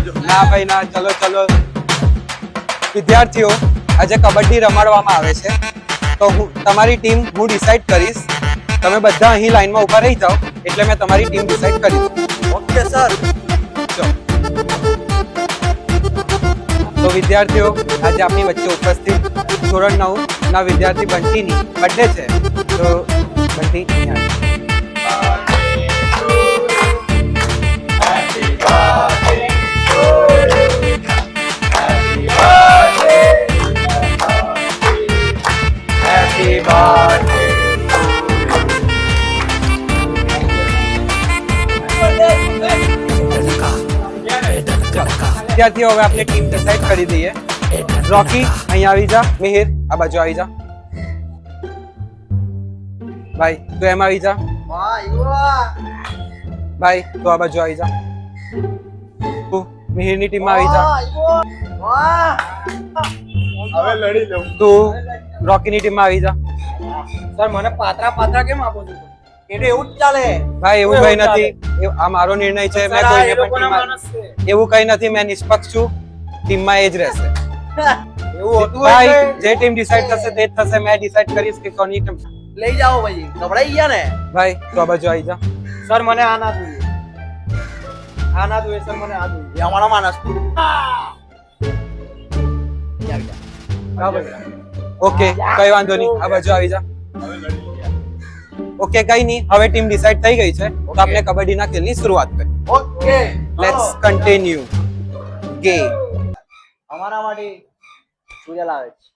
ના ભાઈ ના, ચલો ચલો. વિદ્યાર્થીઓ, આજે કબડ્ડી રમાડવામાં આવે છે, તો તમારી ટીમ હું ડિસાઈડ કરીશ. તમે બધા અહીં લાઈનમાં ઊભા રહી જાઓ, એટલે મેં તમારી ટીમ ડિસાઈડ કરી દઉં. Okay sir. તો વિદ્યાર્થીઓ, આજે આપણી વચ્ચે ઉપસ્થિત ધોરણ 9 ના વિદ્યાર્થી બંટીની બર્થડે છે. તો બંટી વિદ્યાર્થીઓ, હવે આપણે ટીમ ડિસાઈડ કરી દઈએ. રોકી, અહીં આવી જા. મિહિર, આ બાજુ આવી જા. ભાઈ, તું એમ આવી જા. ભાઈ, તું આ બાજુ આવી જા. તું મિહિરની ટીમમાં આવી જા. હવે લડી લઉં. તું રોકીની ટીમમાં આવી જા. સર મને પાત્રા કેમ આપો છો? એટલે એવું જ ચાલે. ભાઈ, એવું કઈ નથી. આ મારો નિર્ણય છે. મેં કોઈને પણ ટીમમાં એવું કઈ નથી. મેં નિષ્પક્ષ છું. ટીમમાં એ જ રહેશે. એવું હોતું ભાઈ, હોય જે ટીમ ડિસાઈડ થશે તે જ થશે. મેં ડિસાઈડ કરીશ કે કોની ટીમ. લઈ જાઓ ભાઈ. ગભરાઈ ગયા ને? ભાઈ, તું આ બાજુ આવી જા. સર મને આ ના જોઈએ. આ ના જોઈએ સર, મને આ જોઈએ. એ અમારો માણસ. ઓકે, કઈ વાંધો નહીં. આ બાજુ આવી જા. ઓકે, કઈ નહીં. હવે ટીમ ડિસાઈડ થઈ ગઈ છે, તો આપણે કબડ્ડીના ખેલની શરૂઆત કરીએ. Okay, let's continue game. અમારા માટે સૂર્ય લાવે છે.